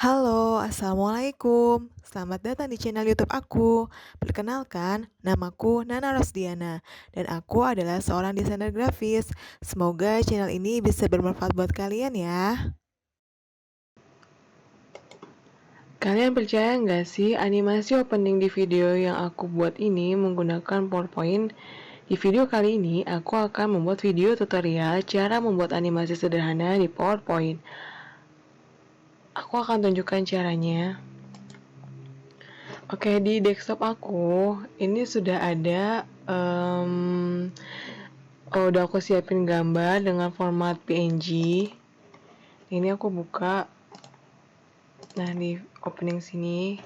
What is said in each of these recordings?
Halo, Assalamualaikum. Selamat datang di channel YouTube aku. Perkenalkan, namaku Nana Rosdiana, dan aku adalah seorang desainer grafis. Semoga channel ini bisa bermanfaat buat kalian ya. Kalian percaya nggak sih animasi opening di video yang aku buat ini menggunakan PowerPoint? Di video kali ini, aku akan membuat video tutorial cara membuat animasi sederhana di PowerPoint. Aku akan tunjukkan caranya. Oke, di desktop aku, ini sudah ada, udah aku siapin gambar dengan format PNG. Ini aku buka. Nah, di opening sini,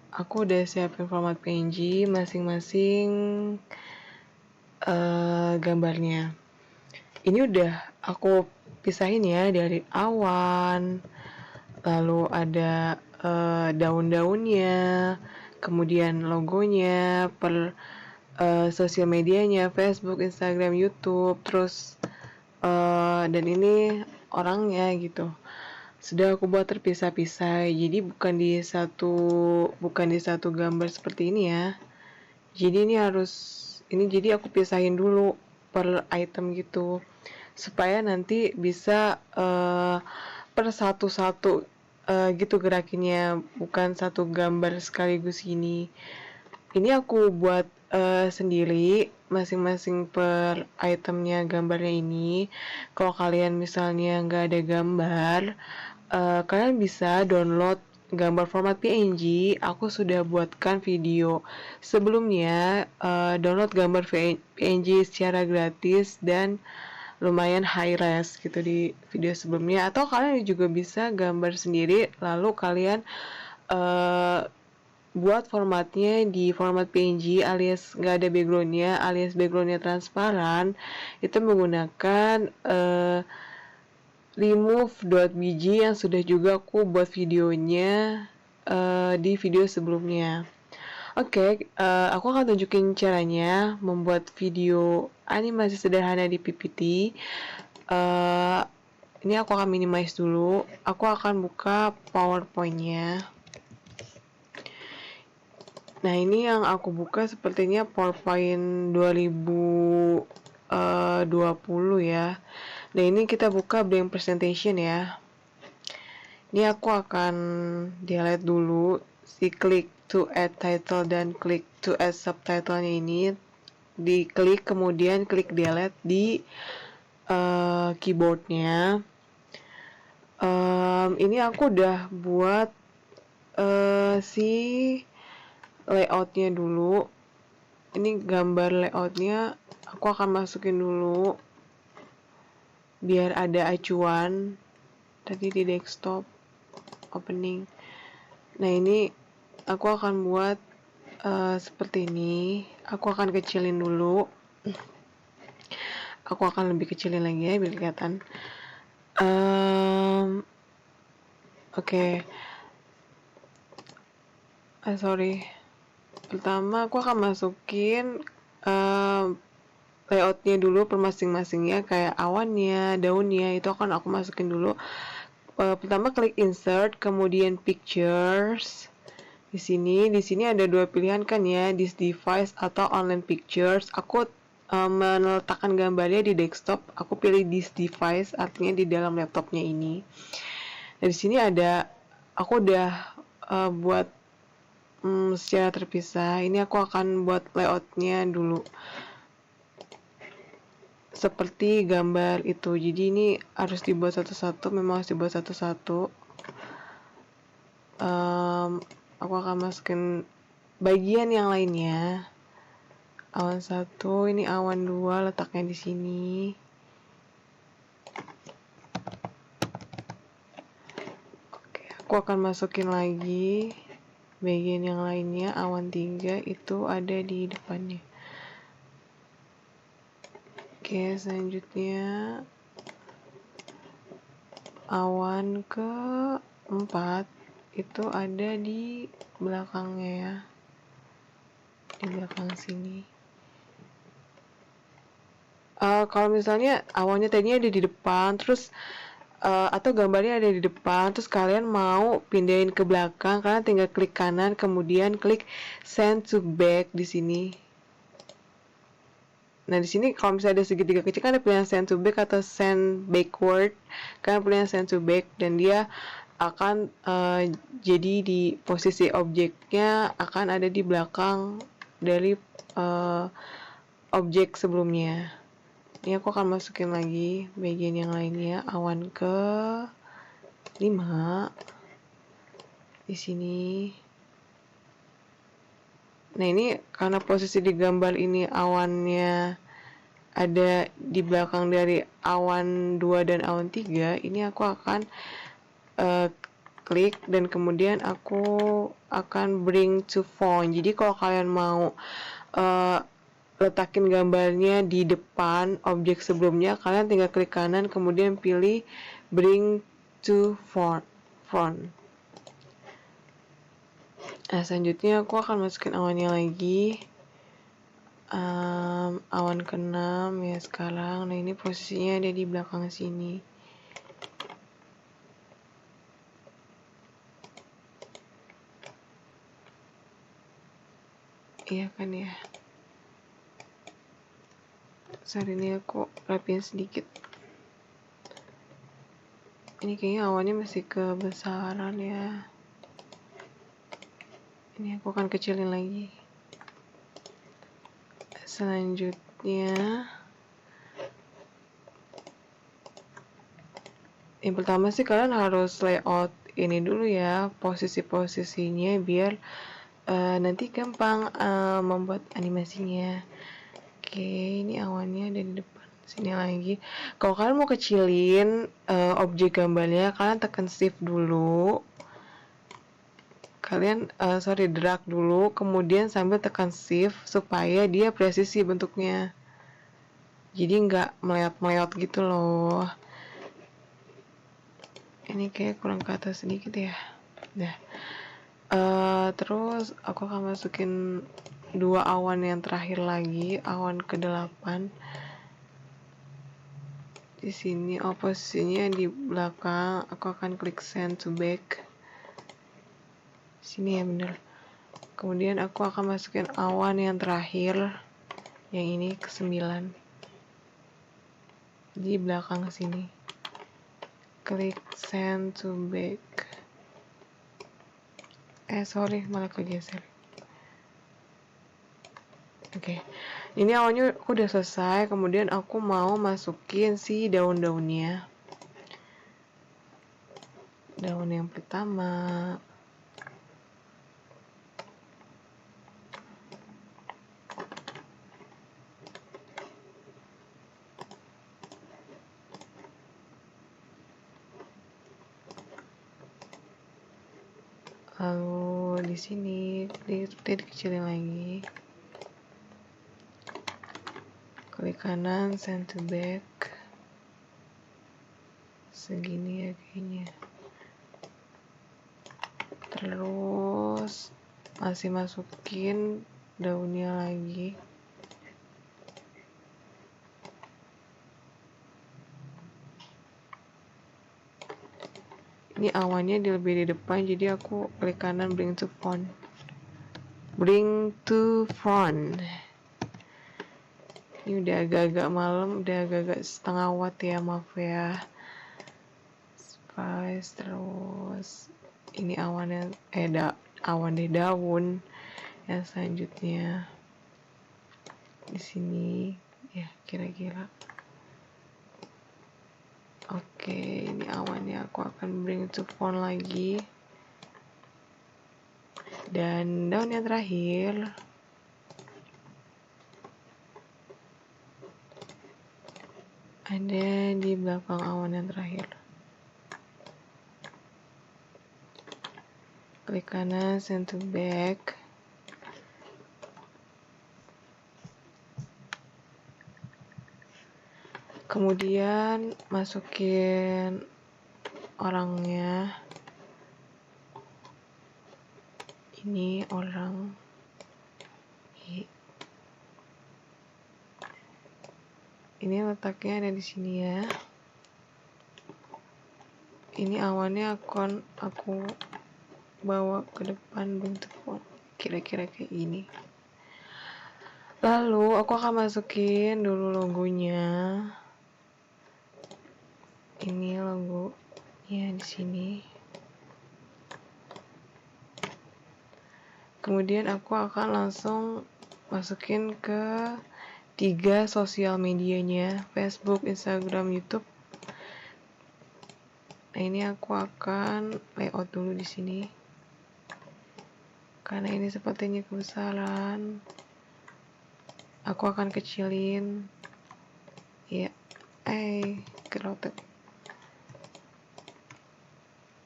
aku udah siapin format PNG masing-masing gambarnya. Ini udah aku pisahin ya dari awan, lalu ada daun-daunnya, kemudian logonya, sosial medianya, Facebook, Instagram, YouTube, terus dan ini orangnya gitu. Sudah aku buat terpisah-pisah, jadi bukan di satu gambar seperti ini ya. Jadi jadi aku pisahin dulu per item gitu supaya nanti bisa per satu-satu gitu gerakinnya, bukan satu gambar sekaligus ini. Ini aku buat sendiri masing-masing per itemnya gambarnya ini. Kalau kalian misalnya nggak ada gambar, kalian bisa download gambar format PNG. Aku sudah buatkan video sebelumnya, download gambar PNG secara gratis dan lumayan high res gitu di video sebelumnya, atau kalian juga bisa gambar sendiri lalu kalian uh, buat formatnya di format PNG alias nggak ada backgroundnya, alias backgroundnya transparan. Itu menggunakan remove.bg yang sudah juga aku buat videonya di video sebelumnya. Oke, aku akan tunjukin caranya membuat video animasi sederhana di PPT. Uh, ini aku akan minimize dulu. Aku akan buka PowerPoint-nya. Nah, ini yang aku buka sepertinya PowerPoint 2020 ya. Nah, ini kita buka blank presentation ya. Ini aku akan delete dulu si klik to add title dan klik to add subtitle-nya ini. Diklik kemudian klik delete di keyboardnya. Ini aku udah buat si layoutnya dulu. Ini gambar layoutnya aku akan masukin dulu biar ada acuan tadi di desktop opening. Nah, ini aku akan buat seperti ini. Aku akan kecilin dulu. Aku akan lebih kecilin lagi ya biar kelihatan. Oke. Sorry. Pertama aku akan masukin layoutnya dulu per masing-masingnya, kayak awannya, daunnya, itu akan aku masukin dulu. Pertama klik insert, kemudian pictures. Di sini ada dua pilihan kan ya, this device atau online pictures. Aku meletakkan gambarnya di desktop. Aku pilih this device, artinya di dalam laptopnya ini. Nah, di sini aku udah buat secara terpisah. Ini aku akan buat layoutnya dulu seperti gambar itu. Jadi ini harus dibuat satu-satu, memang harus dibuat satu-satu. Aku akan masukin bagian yang lainnya. Awan 1, ini awan 2, letaknya di sini. Oke, aku akan masukin lagi bagian yang lainnya. Awan 3 itu ada di depannya. Oke, selanjutnya awan keempat itu ada di belakangnya ya, di belakang sini. Kalau misalnya awannya tadinya ada di depan, terus atau gambarnya ada di depan, terus kalian mau pindahin ke belakang, kalian tinggal klik kanan, kemudian klik send to back di sini. Nah, di sini kalau misalnya ada segitiga kecil kan ada pilihan send to back atau send backward. Kalian pilihan send to back dan dia akan jadi di posisi objeknya akan ada di belakang dari objek sebelumnya. Ini aku akan masukin lagi bagian yang lainnya, awan ke 5 di sini. Nah, ini karena posisi di gambar ini awannya ada di belakang dari awan 2 dan awan 3, ini aku akan klik dan kemudian aku akan bring to font. Jadi kalau kalian mau letakin gambarnya di depan objek sebelumnya, kalian tinggal klik kanan kemudian pilih bring to font. Nah, selanjutnya aku akan masukin awannya lagi. Awan ke-6 ya sekarang. Nah, ini posisinya ada di belakang sini. Iya kan ya. Saat ini aku rapiin sedikit. Ini kayaknya awannya masih kebesaran ya. Ini aku akan kecilin lagi. Selanjutnya, yang pertama sih kalian harus layout ini dulu ya, posisi-posisinya biar nanti gampang membuat animasinya. Oke, ini awannya ada di depan sini lagi. Kalau kalian mau kecilin objek gambarnya, kalian tekan shift dulu. Kalian drag dulu, kemudian sambil tekan shift supaya dia presisi bentuknya. Jadi nggak meleot-meleot gitu loh. Ini kayak kurang ke atas sedikit ya. Nah, terus aku akan masukin 2 awan yang terakhir lagi, awan ke-8. Di sini posisinya di belakang, aku akan klik send to back. Sini ya bener. Kemudian aku akan masukin awan yang terakhir, yang ini ke-9 di belakang sini. Klik send to back. Malah kegeser. Oke. Ini awannya aku udah selesai, kemudian aku mau masukin si daun-daunnya. Daun yang pertama. Lalu di sini dikecilin lagi. Klik kanan, send to back. Segini ya kayaknya. Terus masih masukin daunnya lagi. Ini awannya lebih di depan, jadi aku klik kanan bring to front. Ini udah agak-agak malam, udah agak-agak setengah watt ya, maaf ya. Spice, terus ini awannya awan di daun yang selanjutnya di sini ya kira-kira. Oke, ini awannya aku akan bring to front lagi. Dan daun yang terakhir ada di belakang awan yang terakhir. Klik kanan, send to back. Kemudian masukin orangnya. Ini orang. Ini letaknya ada di sini ya. ini awannya akan aku bawa ke depan bentuk kira-kira kayak gini. Lalu aku akan masukin dulu logonya. Ini logonya di sini. Kemudian aku akan langsung masukin ke 3 sosial medianya, Facebook, Instagram, YouTube. Nah, ini aku akan layout dulu di sini. Karena ini sepertinya kebesaran. Aku akan kecilin. Ya, kerotek.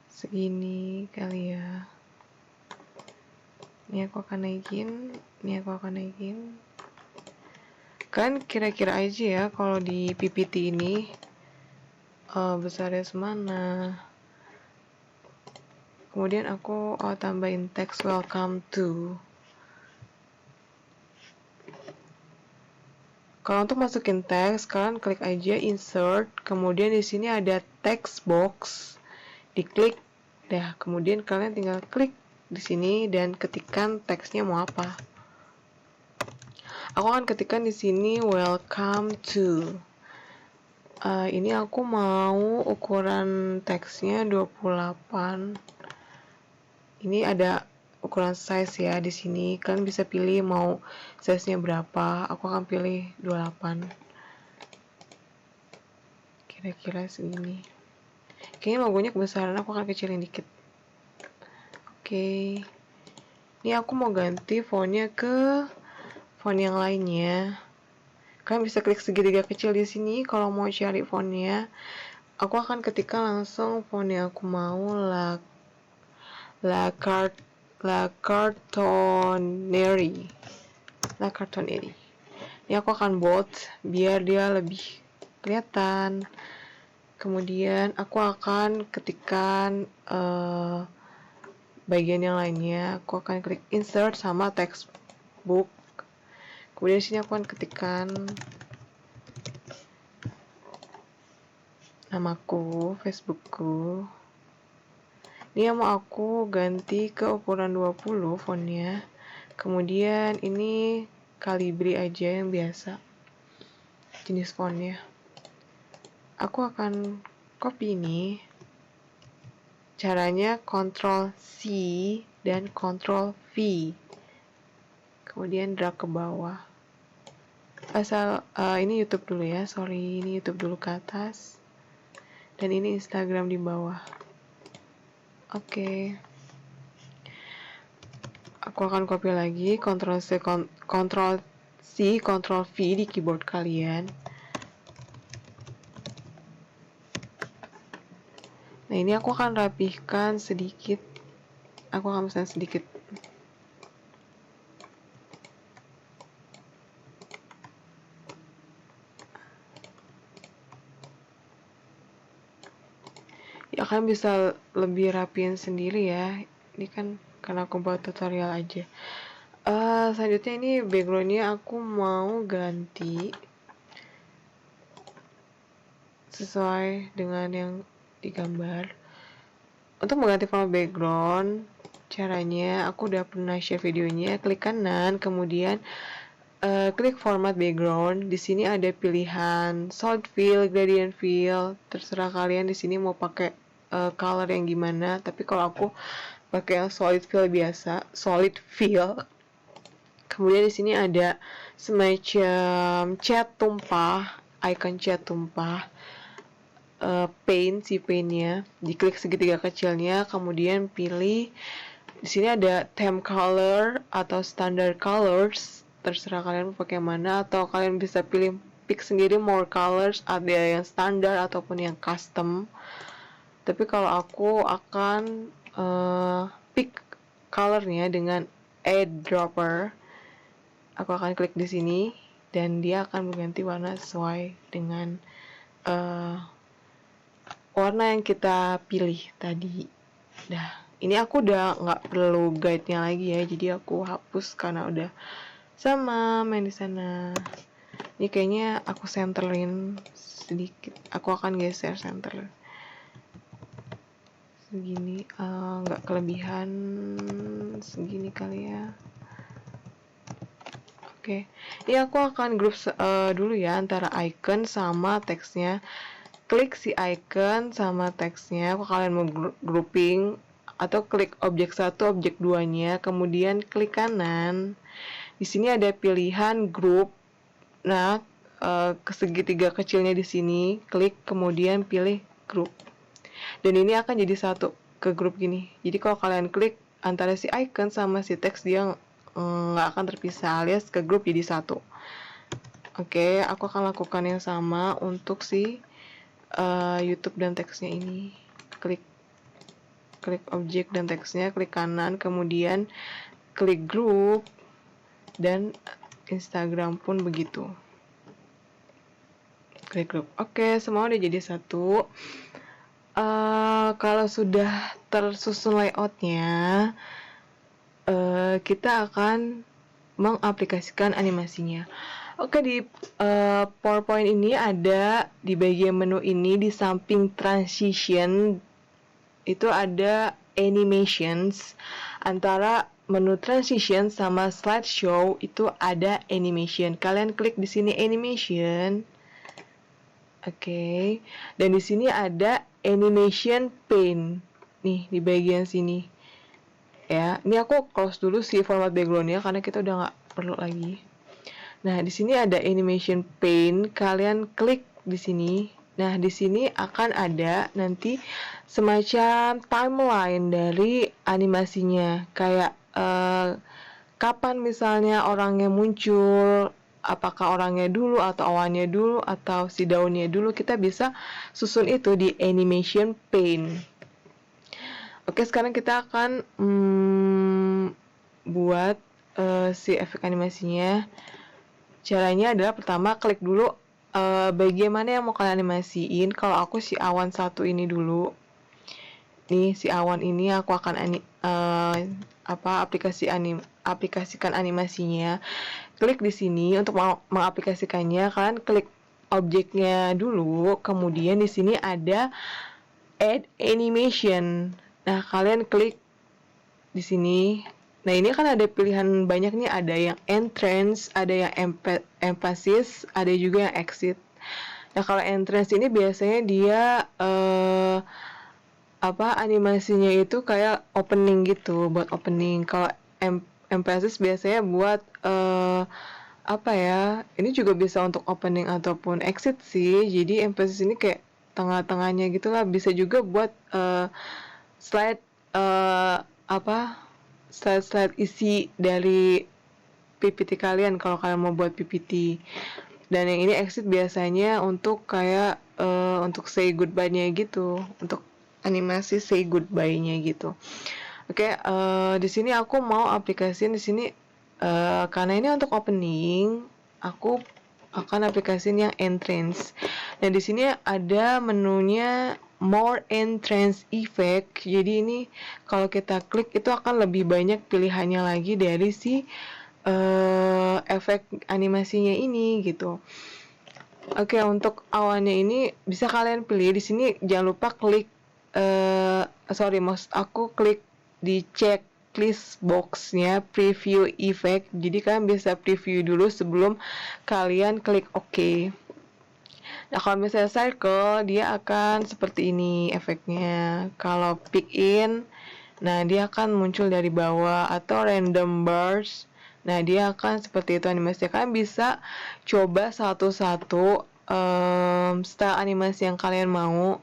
Segini kali ya. Ini aku akan naikin. Kan kira-kira aja ya kalau di PPT ini besarnya semana. Kemudian aku tambahin teks welcome to. Kalau untuk masukin teks, kalian klik aja insert, kemudian di sini ada text box, diklik, kemudian kalian tinggal klik di sini dan ketikkan teksnya mau apa. Aku akan ketikkan di sini welcome to. Ini aku mau ukuran teksnya 28. Ini ada ukuran size ya di sini. Kalian bisa pilih mau size-nya berapa. Aku akan pilih 28. Kira-kira segini. Kayaknya logonya kebesaran, aku akan kecilin dikit. Oke. Ini aku mau ganti fontnya ke font yang lainnya. Kalian bisa klik segitiga kecil di sini kalau mau cari fontnya. Aku akan ketikkan langsung font yang aku mau, La Cartonnerie. Ini aku akan bold biar dia lebih kelihatan. Kemudian aku akan ketikkan bagian yang lainnya. Aku akan klik insert sama textbook. Kemudian di sini aku akan ketikkan namaku, Facebookku. Ini yang mau aku ganti ke ukuran 20 fontnya. Kemudian ini Calibri aja yang biasa jenis fontnya. Aku akan copy ini. Caranya Ctrl C dan Ctrl V. Kemudian drag ke bawah. Ini YouTube dulu ya, ini YouTube dulu ke atas. Dan ini Instagram di bawah. Oke. Aku akan copy lagi, Ctrl C, Ctrl V di keyboard kalian. Nah, ini aku akan rapihkan sedikit. Aku akan pesan sedikit. Ya, kalian bisa lebih rapiin sendiri ya. Ini kan karena aku buat tutorial aja. Selanjutnya ini backgroundnya aku mau ganti sesuai dengan yang digambar. Untuk mengganti format background, caranya aku udah pernah share videonya. Klik kanan, kemudian klik format background. Di sini ada pilihan solid fill, gradient fill. Terserah kalian di sini mau pakai color yang gimana. Tapi kalau aku pakai yang solid fill biasa, solid fill. Kemudian di sini ada semacam cat tumpah, icon cat tumpah. Paintnya, diklik segitiga kecilnya, kemudian pilih. Di sini ada theme color atau standard colors, terserah kalian mau pakai mana, atau kalian bisa pilih pick sendiri more colors, ada yang standar ataupun yang custom. Tapi kalau aku akan pick colornya dengan eyedropper. Aku akan klik di sini dan dia akan mengganti warna sesuai dengan warna yang kita pilih tadi. Ini aku udah nggak perlu guide-nya lagi ya, jadi aku hapus karena udah sama main di sana. Ini kayaknya aku centerin sedikit. Aku akan geser center. segini, nggak kelebihan segini kali ya. Oke, ini aku akan grup dulu ya antara icon sama teksnya. Klik si icon sama teksnya, kalian mau grouping atau klik objek 1, objek 2-nya, kemudian klik kanan. Di sini ada pilihan group. Nah, ke segitiga kecilnya di sini, klik kemudian pilih group. Dan ini akan jadi satu ke grup gini. Jadi kalau kalian klik antara si icon sama si teks, dia nggak akan terpisah, alias ke grup jadi satu. Oke, aku akan lakukan yang sama untuk si YouTube dan teksnya ini. Klik objek dan teksnya, klik kanan, kemudian klik grup, dan Instagram pun begitu. Klik grup. Oke, semua udah jadi satu. Kalau sudah tersusun layoutnya, kita akan mengaplikasikan animasinya. Oke, di PowerPoint ini ada di bagian menu ini, di samping transition itu ada animations. Antara menu transition sama slideshow itu ada animation. Kalian klik di sini animation. Oke. Dan di sini ada animation pane. Nih di bagian sini. Ya, ini aku close dulu si format backgroundnya karena kita udah nggak perlu lagi. Nah, di sini ada animation pane. Kalian klik di sini. Nah, di sini akan ada nanti semacam timeline dari animasinya. Kayak kapan misalnya orangnya muncul, apakah orangnya dulu atau awannya dulu atau si daunnya dulu, kita bisa susun itu di animation pane. Oke, sekarang kita akan buat si efek animasinya. Caranya adalah pertama klik dulu bagian mana yang mau kalian animasiin. Kalau aku si awan satu ini dulu. Nih si awan ini aku akan aplikasikan animasinya. Klik di sini untuk mengaplikasikannya. Kalian klik objeknya dulu. Kemudian di sini ada Add Animation. Nah, kalian klik di sini. Nah, ini kan ada pilihan banyak nih, ada yang entrance, ada yang emphasis, ada juga yang exit. Nah, kalau entrance ini biasanya dia animasinya itu kayak opening gitu, buat opening. Kalau emphasis biasanya buat ini juga bisa untuk opening ataupun exit sih. Jadi emphasis ini kayak tengah-tengahnya gitulah, bisa juga buat slide slide isi dari PPT kalian kalau kalian mau buat PPT. Dan yang ini exit biasanya untuk kayak untuk say goodbye-nya gitu, untuk animasi say goodbye-nya gitu. Oke, di sini aku mau aplikasiin di sini karena ini untuk opening, aku akan aplikasiin yang entrance. Nah, di sini ada menunya more entrance effect. Jadi ini kalau kita klik itu akan lebih banyak pilihannya lagi dari si efek animasinya ini gitu. Oke, untuk awannya ini bisa kalian pilih di sini. Jangan lupa klik aku klik di checklist boxnya preview effect. Jadi kalian bisa preview dulu sebelum kalian klik OK. Nah, kalau misalnya circle, dia akan seperti ini efeknya. Kalau pick in, nah dia akan muncul dari bawah, atau random bars. Nah, dia akan seperti itu animasinya. Kalian bisa coba satu-satu style animasi yang kalian mau.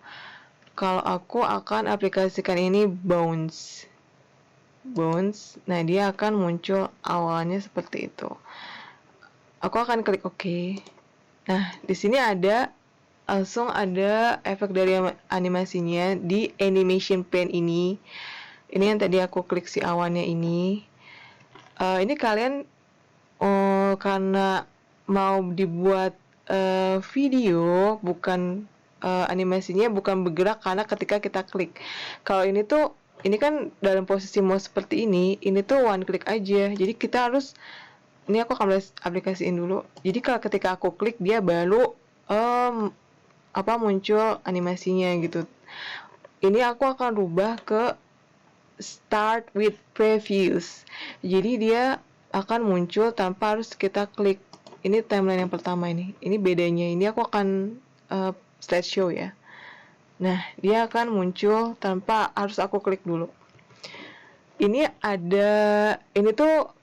Kalau aku akan aplikasikan ini bounce. Nah dia akan muncul awalnya seperti itu. Aku akan klik OK. Nah, di sini langsung ada efek dari animasinya di animation pane ini. Ini yang tadi aku klik si awannya ini. Ini kalian karena mau dibuat video, bukan animasinya bukan bergerak karena ketika kita klik. Kalau ini kan dalam posisi mouse seperti ini tuh one click aja. Jadi kita harus, ini aku akan aplikasiin dulu. Jadi kalau ketika aku klik, dia baru muncul animasinya gitu. ini aku akan rubah ke start with previous. Jadi dia akan muncul tanpa harus kita klik. Ini timeline yang pertama ini. Ini bedanya. Ini aku akan slideshow ya. Nah, dia akan muncul tanpa harus aku klik dulu. Ini tuh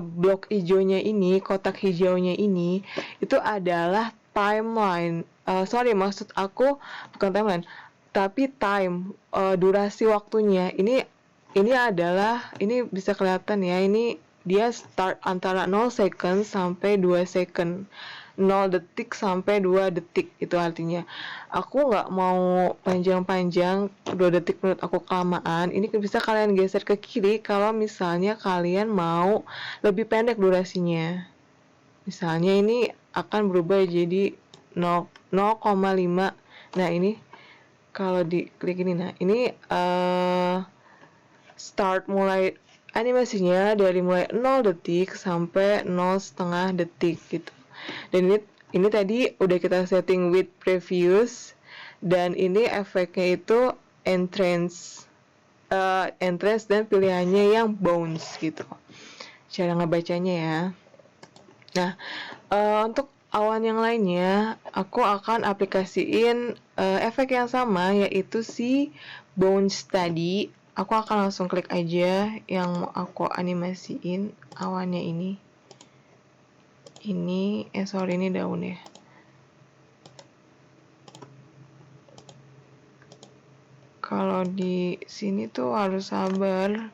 blok hijaunya ini, kotak hijaunya ini, itu adalah timeline. Maksud aku bukan timeline, tapi time, durasi waktunya. Ini bisa kelihatan ya, ini dia start antara 0 second sampai 2 second. 0 detik sampai 2 detik, itu artinya. Aku nggak mau panjang-panjang, 2 detik menurut aku kelamaan. Ini bisa kalian geser ke kiri kalau misalnya kalian mau lebih pendek durasinya. Misalnya ini akan berubah jadi 0,5. Nah, ini kalau diklik ini, nah ini start mulai animasinya dari mulai 0 detik sampai 0,5 detik gitu. Dan ini tadi udah kita setting with previous, dan ini efeknya itu entrance dan pilihannya yang bounce gitu. Cara ngebacanya ya. Nah, untuk awan yang lainnya, aku akan aplikasiin efek yang sama, yaitu si bounce tadi. Aku akan langsung klik aja yang mau aku animasiin awannya ini. Ini daun ya. Kalau di sini tuh harus sabar,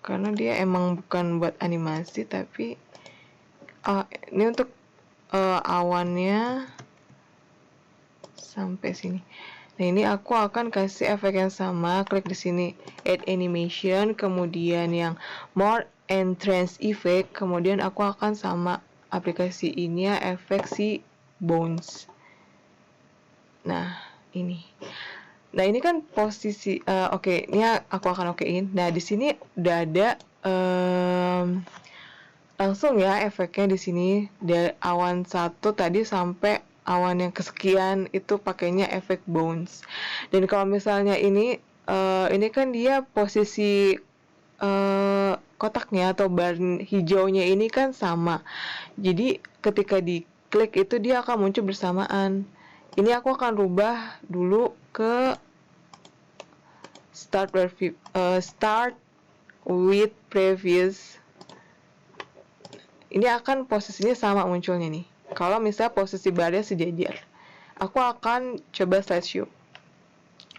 karena dia emang bukan buat animasi, tapi ini untuk awannya sampai sini. Nah, ini aku akan kasih efek yang sama, klik di sini add animation, kemudian yang more entrance effect, kemudian aku akan sama aplikasi ini ya efek si bounce. Nah, ini. Nah, ini kan posisi oke, ini aku akan okein. Nah, di sini udah ada langsung ya efeknya di sini dari awan 1 tadi sampai awan yang kesekian itu pakainya efek bounce. Dan kalau misalnya ini kan dia posisi kotaknya atau bar hijaunya ini kan sama. Jadi ketika diklik itu dia akan muncul bersamaan. Ini aku akan rubah dulu ke start with previous. Ini akan posisinya sama munculnya nih. Kalau misalnya posisi barnya sejajar, aku akan coba slideshow.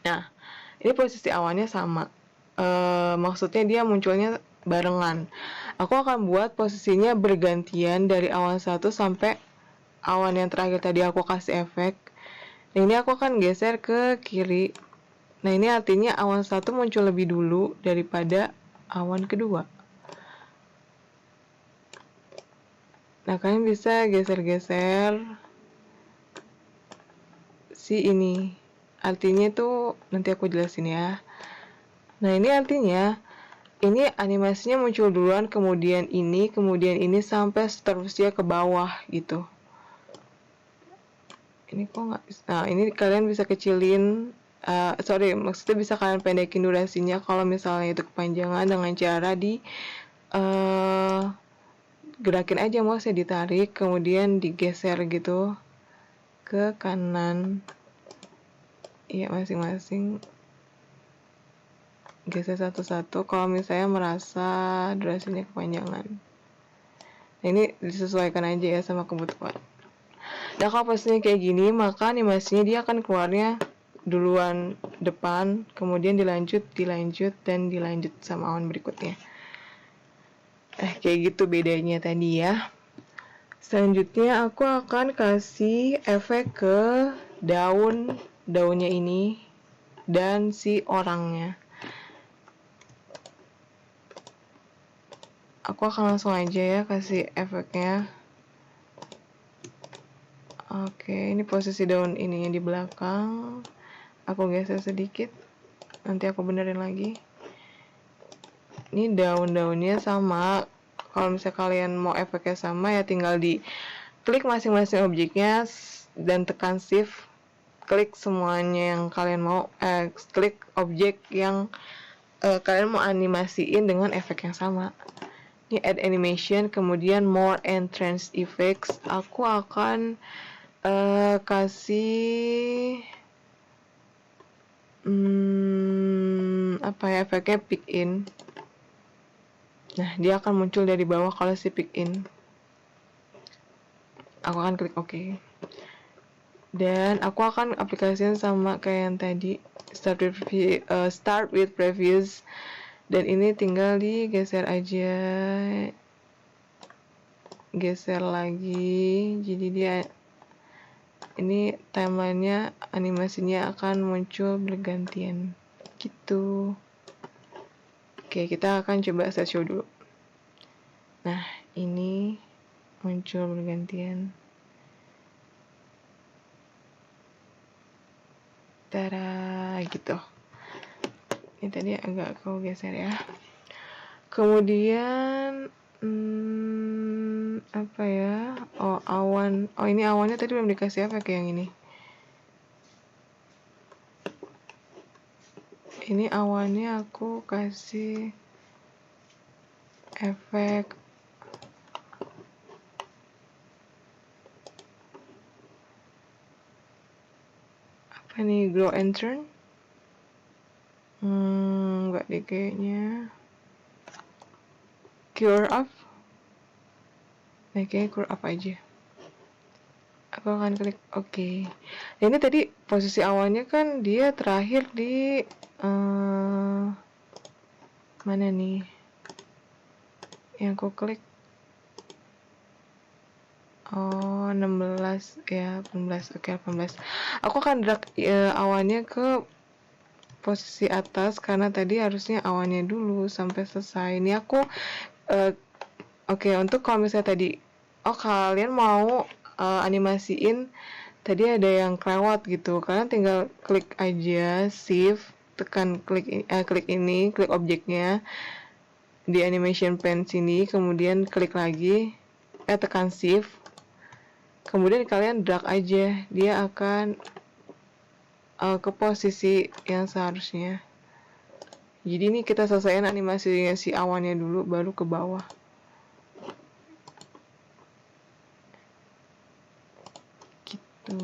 Nah, ini posisi awannya sama. Maksudnya dia munculnya barengan. Aku akan buat posisinya bergantian dari awan 1 sampai awan yang terakhir tadi aku kasih efek. Nah, ini aku akan geser ke kiri. Nah, ini artinya awan 1 muncul lebih dulu daripada awan kedua. Nah, kalian bisa geser-geser si ini. Artinya tuh nanti aku jelasin ya. Nah, ini artinya ini animasinya muncul duluan, kemudian ini sampai seterusnya ke bawah gitu. Ini kok nggak bisa. Nah, ini kalian bisa kecilin. Maksudnya bisa kalian pendekin durasinya kalau misalnya itu kepanjangan dengan cara di gerakin aja, mouse ditarik kemudian digeser gitu ke kanan ya, masing-masing geser satu-satu kalau misalnya merasa durasinya kepanjangan. Nah, ini disesuaikan aja ya sama kebutuhan. Nah, kalau posisinya kayak gini, maka animasinya dia akan keluarnya duluan depan, kemudian dilanjut dan dilanjut sama awan berikutnya. Kayak gitu bedanya tadi ya. Selanjutnya aku akan kasih efek ke daunnya ini dan si orangnya. Aku akan langsung aja ya kasih efeknya. Oke, ini posisi daun ininya di belakang. Aku geser sedikit. Nanti aku benerin lagi. Ini daun-daunnya sama. Kalau misalnya kalian mau efeknya sama ya tinggal di klik masing-masing objeknya dan tekan shift klik semuanya yang kalian mau, klik objek yang kalian mau animasiin dengan efek yang sama. Ini add animation, kemudian more entrance effects. Aku akan kasih apa ya, efeknya pick in. Nah, dia akan muncul dari bawah kalau si pick in. Aku akan klik OK. Dan aku akan aplikasikan sama kayak yang tadi, start with previous. Dan ini tinggal digeser aja, geser lagi, jadi dia ini timelinenya, animasinya akan muncul bergantian gitu. Oke, kita akan coba set show dulu. Nah, ini muncul bergantian. Tada, gitu. Ini tadi agak aku geser ya. Kemudian apa ya? Oh, awan. Oh, ini awannya tadi belum dikasih efek yang ini. Ini awannya aku kasih efek apa nih, glow and turn. Enggak deh kayaknya. Cure up. Nah, kayaknya cure up aja. Aku akan klik OK. Nah, ini tadi posisi awalnya kan dia terakhir di mana nih? Yang aku klik. Oh, 16 ya, 18. Oke, 18. Aku akan drag awannya ke posisi atas karena tadi harusnya awannya dulu sampai selesai. Ini aku Oke, untuk kalau misalnya tadi kalian mau animasiin tadi ada yang kelewat gitu, kalian tinggal klik aja shift, tekan klik ini, klik objeknya di animation pane sini, kemudian klik lagi, tekan shift, kemudian kalian drag aja, dia akan ke posisi yang seharusnya. Jadi ini kita selesaiin animasinya si awannya dulu, baru ke bawah. Gitu.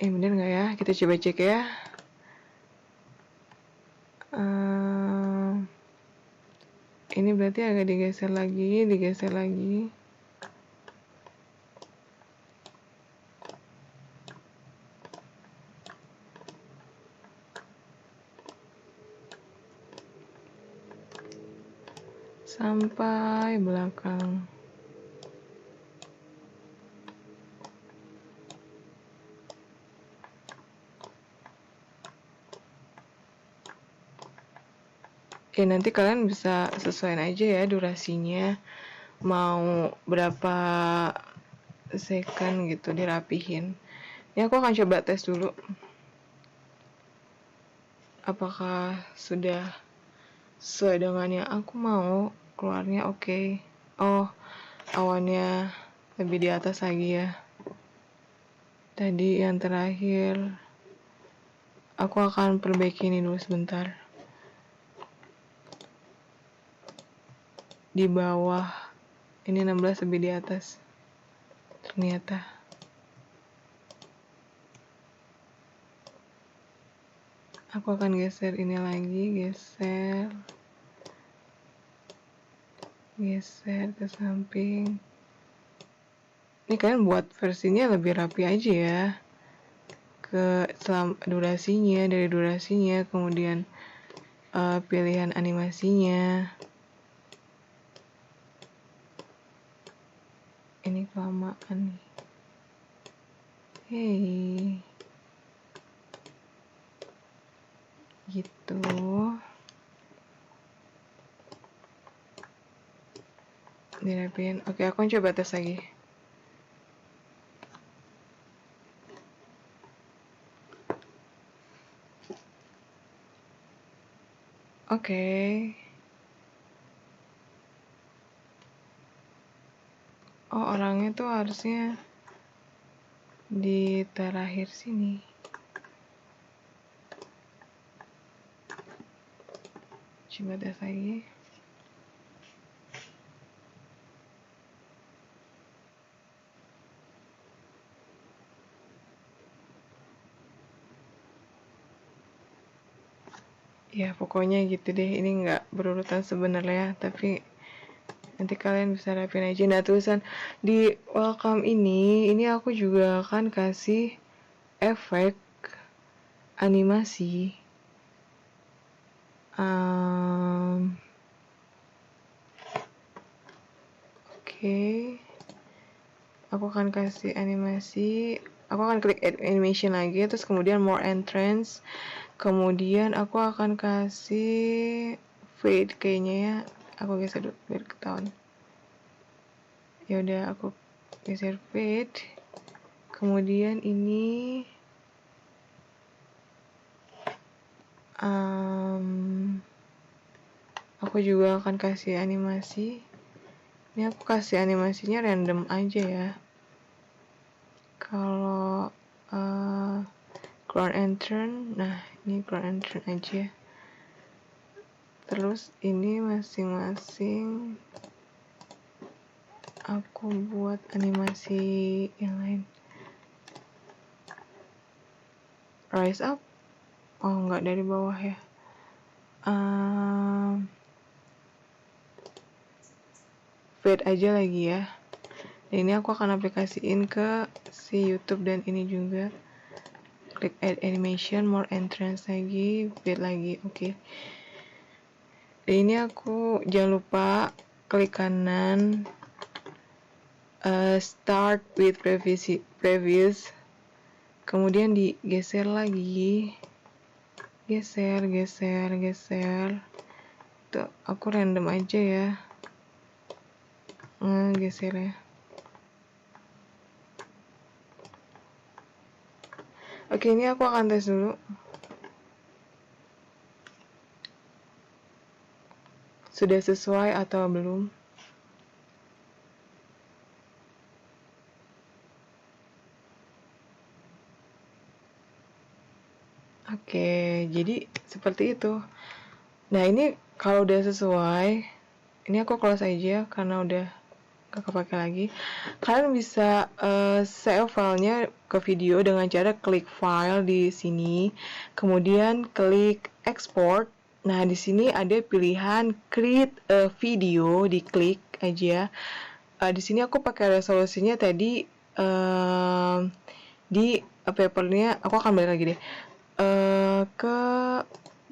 Bener nggak ya? Kita coba cek ya. Ini berarti agak digeser lagi. Sampai belakang. Nanti kalian bisa sesuaiin aja ya durasinya. Mau berapa second gitu dirapihin. Ini aku akan coba tes dulu. Apakah sudah sesuai dengan yang aku mau, keluarnya oke. Oh, awannya lebih di atas lagi ya. Tadi yang terakhir, aku akan perbaiki ini dulu sebentar. Di bawah, ini 16 lebih di atas. Ternyata. Aku akan geser ini lagi, geser ke samping. Ini kalian buat versinya lebih rapi aja ya. Dari durasinya, kemudian pilihan animasinya. Ini kelamaan nih. Hey. Gitu. Dirapiin. Oke, aku coba tes lagi. Oke. Oh, orangnya tuh harusnya di terakhir sini. Coba tes lagi. Ya pokoknya gitu deh, ini nggak berurutan sebenarnya, tapi nanti kalian bisa rapin aja. Nah, tulisan di welcome ini aku juga akan kasih efek animasi. Oke. Aku akan kasih animasi. Aku akan klik add animation lagi, terus kemudian more entrance. Kemudian aku akan kasih fade kayaknya ya. Aku geser dulu biar ketahuan. Ya udah, aku geser fade. Kemudian ini aku juga akan kasih animasi. Ini aku kasih animasinya random aja ya. Kalau ground and turn, nah ini ground and turn aja. Terus ini masing-masing aku buat animasi yang lain. Rise up, oh nggak dari bawah ya. Fade aja lagi ya. Dan ini aku akan aplikasiin ke si YouTube dan ini juga. Klik add animation, more entrance lagi, fade lagi, oke. Dan ini aku jangan lupa klik kanan, start with previous, kemudian digeser lagi, geser. Tuh, aku random aja ya, geser ya. Oke, ini aku akan tes dulu. Sudah sesuai atau belum? Oke, jadi seperti itu. Nah, ini kalau udah sesuai, ini aku close aja karena udah gak kepake lagi. Kalian bisa save filenya ke video dengan cara klik file di sini, kemudian klik export. Nah, di sini ada pilihan create a video, diklik aja. Di sini aku pakai resolusinya tadi di papernya, aku akan balik lagi deh ke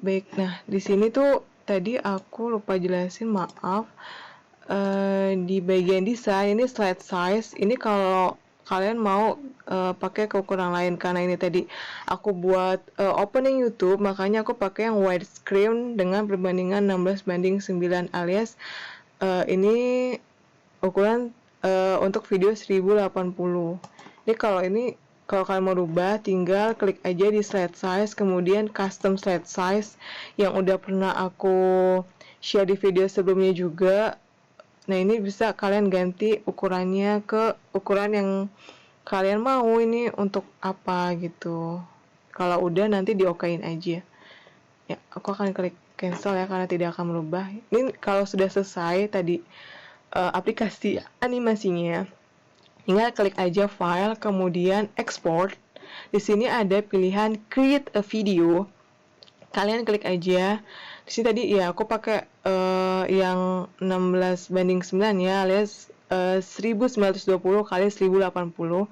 baik. Nah, di sini tuh tadi aku lupa jelasin, maaf. Di bagian desain ini slide size, ini kalau kalian mau pakai ke ukuran lain, karena ini tadi aku buat opening YouTube, makanya aku pakai yang widescreen dengan perbandingan 16:9 alias ini ukuran untuk video 1080. Ini kalau kalian mau rubah, tinggal klik aja di slide size, kemudian custom slide size yang udah pernah aku share di video sebelumnya juga. Nah, ini bisa kalian ganti ukurannya ke ukuran yang kalian mau, ini untuk apa gitu. Kalau udah, nanti diokein aja. Ya, aku akan klik cancel ya karena tidak akan merubah. Ini kalau sudah selesai tadi aplikasi animasinya, tinggal klik aja file, kemudian export. Di sini ada pilihan create a video. Kalian klik aja. Di sini tadi ya aku pakai yang 16:9 ya, alias 1920 kali 1080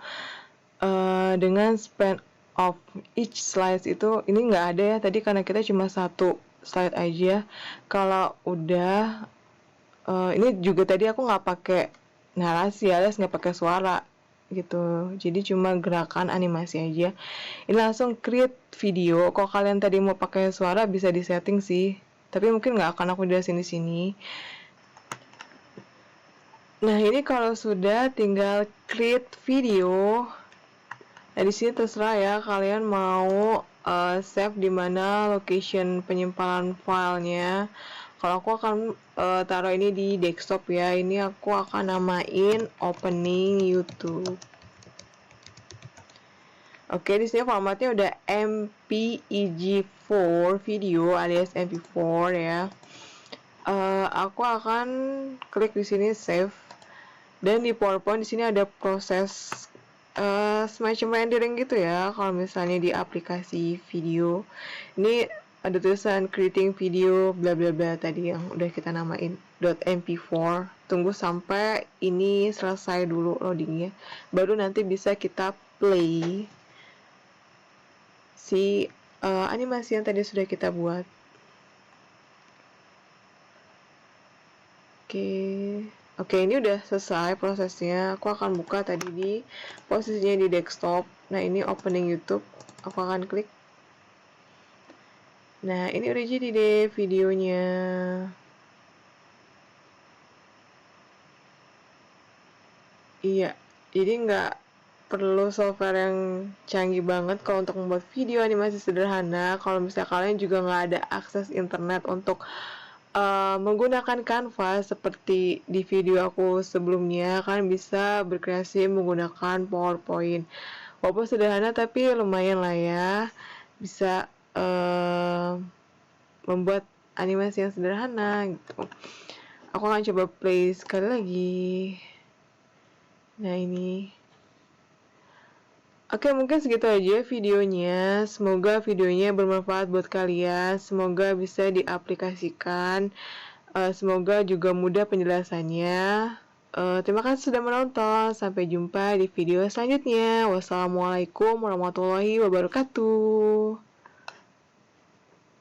dengan span of each slide itu ini nggak ada ya tadi karena kita cuma satu slide aja. Kalau udah ini juga tadi aku nggak pakai narasi alias nggak pakai suara gitu, jadi cuma gerakan animasi aja. Ini langsung create video. Kalau kalian tadi mau pakai suara bisa disetting sih, tapi mungkin nggak akan aku jelasin di sini. Nah, ini kalau sudah tinggal create video. Nah, di sini terserah ya kalian mau save di mana location penyimpanan filenya. Kalau aku akan taruh ini di desktop ya. Ini aku akan namain opening YouTube. Oke, di sini formatnya udah MPEG-4 video alias MP4 ya. Aku akan klik di sini save, dan di PowerPoint di sini ada proses semacam rendering gitu ya. Kalau misalnya di aplikasi video, ini ada tulisan creating video bla bla bla tadi yang udah kita namain .mp4. Tunggu sampai ini selesai dulu loadingnya, baru nanti bisa kita play si animasi yang tadi sudah kita buat. Oke, ini udah selesai prosesnya. Aku akan buka tadi di posisinya di desktop. Nah, ini opening YouTube. Aku akan klik. Nah, ini udah jadi deh videonya. Iya, jadi nggak perlu software yang canggih banget kalau untuk membuat video animasi sederhana. Kalau misalnya kalian juga nggak ada akses internet untuk menggunakan Canva seperti di video aku sebelumnya, kalian bisa berkreasi menggunakan PowerPoint. Walaupun sederhana tapi lumayan lah ya, bisa membuat animasi yang sederhana gitu. Aku akan coba play sekali lagi. Nah, ini. Oke, mungkin segitu aja videonya. Semoga videonya bermanfaat buat kalian. Semoga bisa diaplikasikan. Semoga juga mudah penjelasannya. Terima kasih sudah menonton. Sampai jumpa di video selanjutnya. Wassalamualaikum warahmatullahi wabarakatuh.